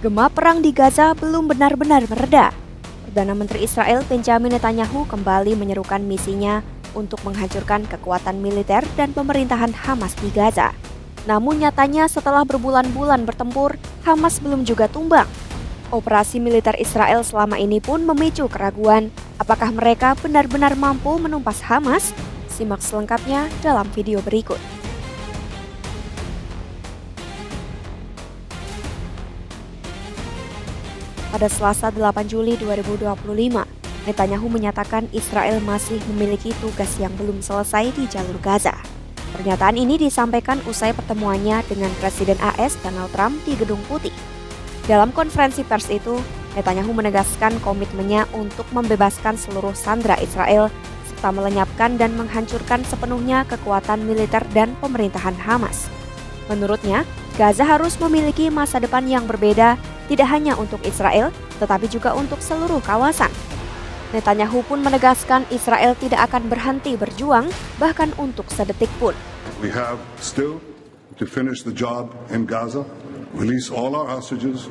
Gema perang di Gaza belum benar-benar mereda. Perdana Menteri Israel Benjamin Netanyahu kembali menyerukan misinya untuk menghancurkan kekuatan militer dan pemerintahan Hamas di Gaza. Namun nyatanya setelah berbulan-bulan bertempur, Hamas belum juga tumbang. Operasi militer Israel selama ini pun memicu keraguan apakah mereka benar-benar mampu menumpas Hamas. Simak selengkapnya dalam video berikut. Pada Selasa 8 Juli 2025, Netanyahu menyatakan Israel masih memiliki tugas yang belum selesai di jalur Gaza. Pernyataan ini disampaikan usai pertemuannya dengan Presiden AS Donald Trump di Gedung Putih. Dalam konferensi pers itu, Netanyahu menegaskan komitmennya untuk membebaskan seluruh sandera Israel serta melenyapkan dan menghancurkan sepenuhnya kekuatan militer dan pemerintahan Hamas. Menurutnya, Gaza harus memiliki masa depan yang berbeda, tidak hanya untuk Israel, tetapi juga untuk seluruh kawasan. Netanyahu pun menegaskan Israel tidak akan berhenti berjuang, bahkan untuk sedetik pun. We have still to finish the job in Gaza, release all our hostages,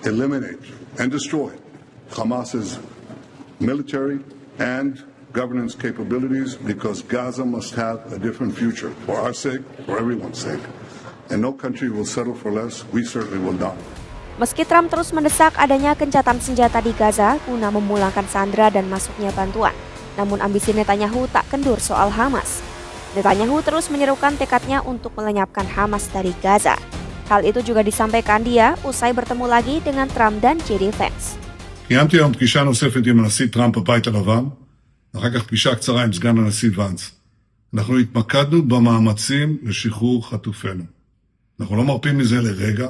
eliminate and destroy Hamas's military and governance capabilities, because Gaza must have a different future for our sake, for everyone's sake. And no country will settle for less. We certainly will not. Meski Trump terus mendesak adanya gencatan senjata di Gaza guna memulangkan sandera dan masuknya bantuan, namun ambisi Netanyahu tak kendur soal Hamas. Netanyahu terus menyerukan tekadnya untuk melenyapkan Hamas dari Gaza. Hal itu juga disampaikan dia usai bertemu lagi dengan Trump dan JD Vance. קיימתי היום פגישה נוספת עם הנשיא טראמפ בבית הלבן, אחר כך פגישה קצרה עם סגן הנשיא ואנס. אנחנו התמקדנו במאמצים לשחרור חטופינו. אנחנו לא מרפים מזה לרגע,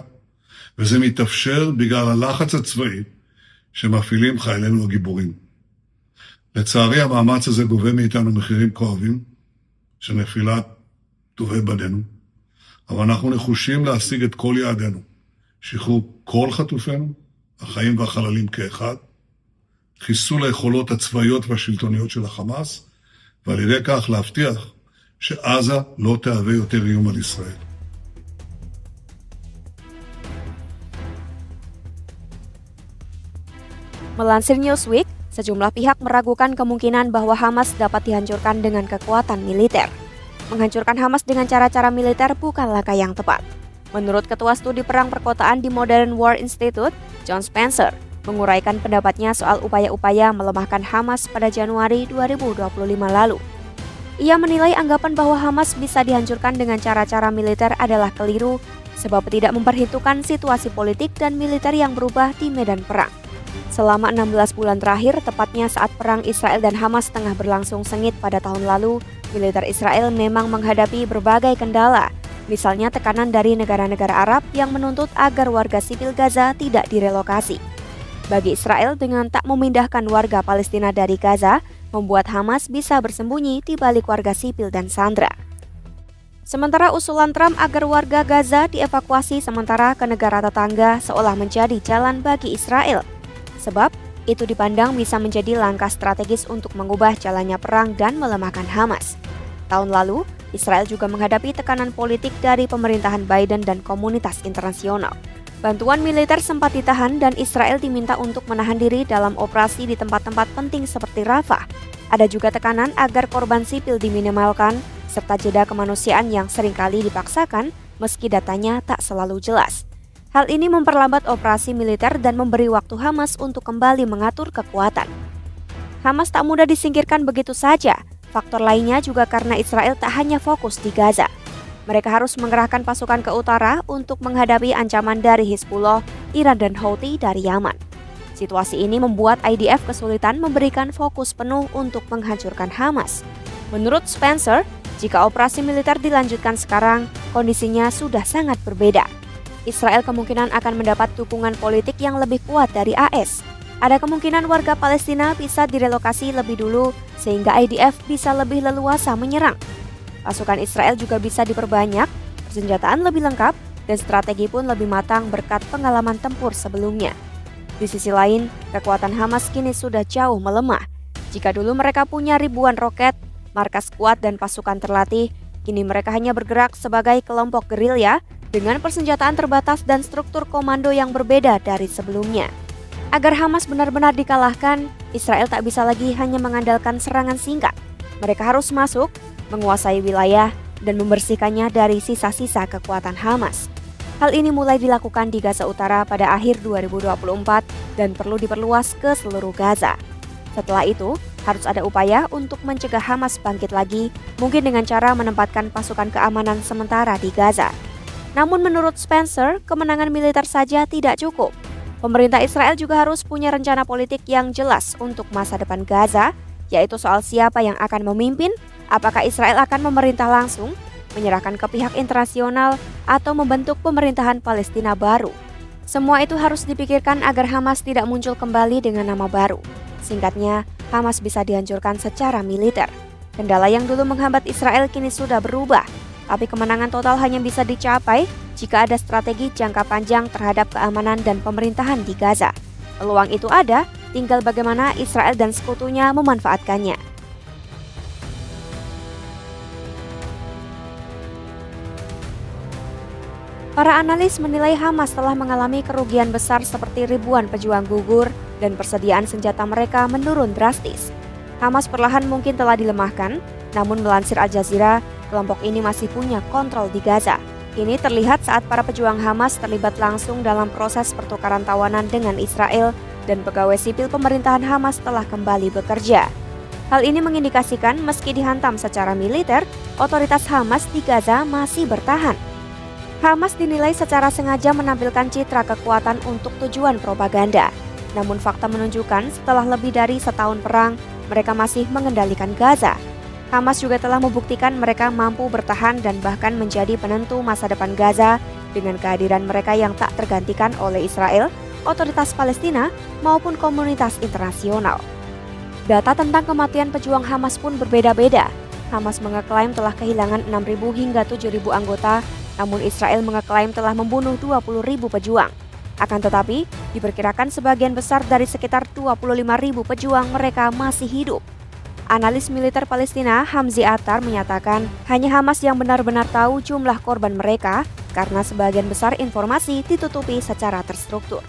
וזה מתאפשר בגלל הלחץ הצבאי שמפעילים חיילינו הגיבורים. לצערי המאמץ הזה גובה מאיתנו מחירים כואבים של נפילת טובי בנינו, אבל אנחנו נחושים להשיג את כל יעדינו, שחרור כל חטופינו, החיים והחללים כאחד, חיסול היכולות הצבאיות והשלטוניות של החמאס, ועל ידי כך להבטיח שעזה לא תהווה יותר איום על ישראל. Melansir Newsweek, sejumlah pihak meragukan kemungkinan bahwa Hamas dapat dihancurkan dengan kekuatan militer. Menghancurkan Hamas dengan cara-cara militer bukan langkah yang tepat. Menurut Ketua Studi Perang Perkotaan di Modern War Institute, John Spencer, menguraikan pendapatnya soal upaya-upaya melemahkan Hamas pada Januari 2025 lalu. Ia menilai anggapan bahwa Hamas bisa dihancurkan dengan cara-cara militer adalah keliru, sebab tidak memperhitungkan situasi politik dan militer yang berubah di medan perang. Selama 16 bulan terakhir, tepatnya saat perang Israel dan Hamas tengah berlangsung sengit pada tahun lalu, militer Israel memang menghadapi berbagai kendala, misalnya tekanan dari negara-negara Arab yang menuntut agar warga sipil Gaza tidak direlokasi. Bagi Israel, dengan tak memindahkan warga Palestina dari Gaza, membuat Hamas bisa bersembunyi di balik warga sipil dan sandera. Sementara usulan Trump agar warga Gaza dievakuasi sementara ke negara tetangga seolah menjadi jalan bagi Israel. Sebab itu dipandang bisa menjadi langkah strategis untuk mengubah jalannya perang dan melemahkan Hamas. Tahun lalu, Israel juga menghadapi tekanan politik dari pemerintahan Biden dan komunitas internasional. Bantuan militer sempat ditahan dan Israel diminta untuk menahan diri dalam operasi di tempat-tempat penting seperti Rafah. Ada juga tekanan agar korban sipil diminimalkan, serta jeda kemanusiaan yang seringkali dipaksakan meski datanya tak selalu jelas. Hal ini memperlambat operasi militer dan memberi waktu Hamas untuk kembali mengatur kekuatan. Hamas tak mudah disingkirkan begitu saja. Faktor lainnya juga karena Israel tak hanya fokus di Gaza. Mereka harus mengerahkan pasukan ke utara untuk menghadapi ancaman dari Hizbullah, Iran dan Houthi dari Yaman. Situasi ini membuat IDF kesulitan memberikan fokus penuh untuk menghancurkan Hamas. Menurut Spencer, jika operasi militer dilanjutkan sekarang, kondisinya sudah sangat berbeda. Israel kemungkinan akan mendapat dukungan politik yang lebih kuat dari AS. Ada kemungkinan warga Palestina bisa direlokasi lebih dulu sehingga IDF bisa lebih leluasa menyerang. Pasukan Israel juga bisa diperbanyak, persenjataan lebih lengkap, dan strategi pun lebih matang berkat pengalaman tempur sebelumnya. Di sisi lain, kekuatan Hamas kini sudah jauh melemah. Jika dulu mereka punya ribuan roket, markas kuat dan pasukan terlatih, kini mereka hanya bergerak sebagai kelompok gerilya dengan persenjataan terbatas dan struktur komando yang berbeda dari sebelumnya. Agar Hamas benar-benar dikalahkan, Israel tak bisa lagi hanya mengandalkan serangan singkat. Mereka harus masuk, menguasai wilayah, dan membersihkannya dari sisa-sisa kekuatan Hamas. Hal ini mulai dilakukan di Gaza Utara pada akhir 2024 dan perlu diperluas ke seluruh Gaza. Setelah itu, harus ada upaya untuk mencegah Hamas bangkit lagi, mungkin dengan cara menempatkan pasukan keamanan sementara di Gaza. Namun menurut Spencer, kemenangan militer saja tidak cukup. Pemerintah Israel juga harus punya rencana politik yang jelas untuk masa depan Gaza, yaitu soal siapa yang akan memimpin, apakah Israel akan memerintah langsung, menyerahkan ke pihak internasional, atau membentuk pemerintahan Palestina baru. Semua itu harus dipikirkan agar Hamas tidak muncul kembali dengan nama baru. Singkatnya, Hamas bisa dihancurkan secara militer. Kendala yang dulu menghambat Israel kini sudah berubah, tapi kemenangan total hanya bisa dicapai jika ada strategi jangka panjang terhadap keamanan dan pemerintahan di Gaza. Peluang itu ada, tinggal bagaimana Israel dan sekutunya memanfaatkannya. Para analis menilai Hamas telah mengalami kerugian besar seperti ribuan pejuang gugur dan persediaan senjata mereka menurun drastis. Hamas perlahan mungkin telah dilemahkan, namun melansir Al Jazeera, kelompok ini masih punya kontrol di Gaza. Ini terlihat saat para pejuang Hamas terlibat langsung dalam proses pertukaran tawanan dengan Israel dan pegawai sipil pemerintahan Hamas telah kembali bekerja. Hal ini mengindikasikan meski dihantam secara militer, otoritas Hamas di Gaza masih bertahan. Hamas dinilai secara sengaja menampilkan citra kekuatan untuk tujuan propaganda. Namun fakta menunjukkan setelah lebih dari setahun perang, mereka masih mengendalikan Gaza. Hamas juga telah membuktikan mereka mampu bertahan dan bahkan menjadi penentu masa depan Gaza dengan kehadiran mereka yang tak tergantikan oleh Israel, otoritas Palestina, maupun komunitas internasional. Data tentang kematian pejuang Hamas pun berbeda-beda. Hamas mengeklaim telah kehilangan 6.000 hingga 7.000 anggota, namun Israel mengeklaim telah membunuh 20.000 pejuang. Akan tetapi, diperkirakan sebagian besar dari sekitar 25.000 pejuang mereka masih hidup. Analis militer Palestina Hamzi Attar menyatakan hanya Hamas yang benar-benar tahu jumlah korban mereka karena sebagian besar informasi ditutupi secara terstruktur.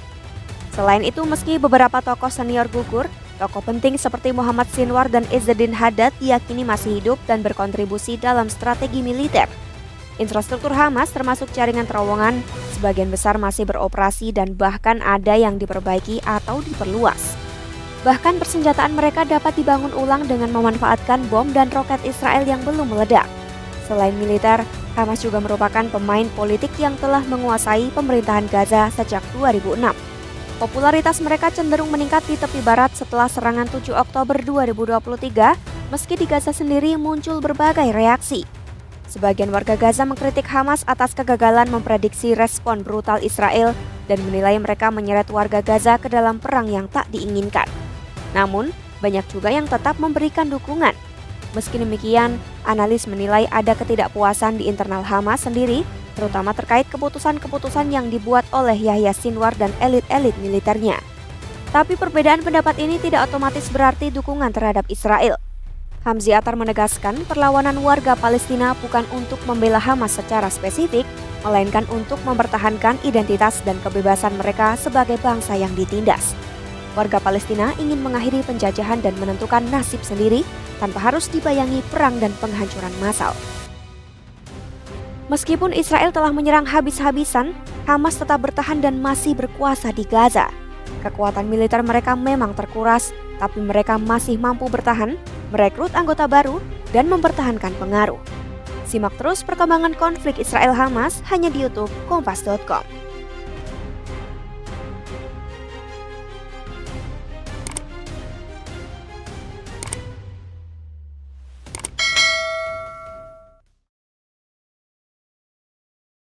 Selain itu, meski beberapa tokoh senior gugur, tokoh penting seperti Muhammad Sinwar dan Izzeddin Haddad diyakini masih hidup dan berkontribusi dalam strategi militer. Infrastruktur Hamas termasuk jaringan terowongan sebagian besar masih beroperasi dan bahkan ada yang diperbaiki atau diperluas. Bahkan persenjataan mereka dapat dibangun ulang dengan memanfaatkan bom dan roket Israel yang belum meledak. Selain militer, Hamas juga merupakan pemain politik yang telah menguasai pemerintahan Gaza sejak 2006. Popularitas mereka cenderung meningkat di tepi barat setelah serangan 7 Oktober 2023, meski di Gaza sendiri muncul berbagai reaksi. Sebagian warga Gaza mengkritik Hamas atas kegagalan memprediksi respon brutal Israel dan menilai mereka menyeret warga Gaza ke dalam perang yang tak diinginkan. Namun, banyak juga yang tetap memberikan dukungan. Meski demikian, analis menilai ada ketidakpuasan di internal Hamas sendiri, terutama terkait keputusan-keputusan yang dibuat oleh Yahya Sinwar dan elit-elit militernya. Tapi perbedaan pendapat ini tidak otomatis berarti dukungan terhadap Israel. Hamzi Attar menegaskan perlawanan warga Palestina bukan untuk membela Hamas secara spesifik, melainkan untuk mempertahankan identitas dan kebebasan mereka sebagai bangsa yang ditindas. Warga Palestina ingin mengakhiri penjajahan dan menentukan nasib sendiri tanpa harus dibayangi perang dan penghancuran massal. Meskipun Israel telah menyerang habis-habisan, Hamas tetap bertahan dan masih berkuasa di Gaza. Kekuatan militer mereka memang terkuras, tapi mereka masih mampu bertahan, merekrut anggota baru, dan mempertahankan pengaruh. Simak terus perkembangan konflik Israel-Hamas hanya di YouTube Kompas.com.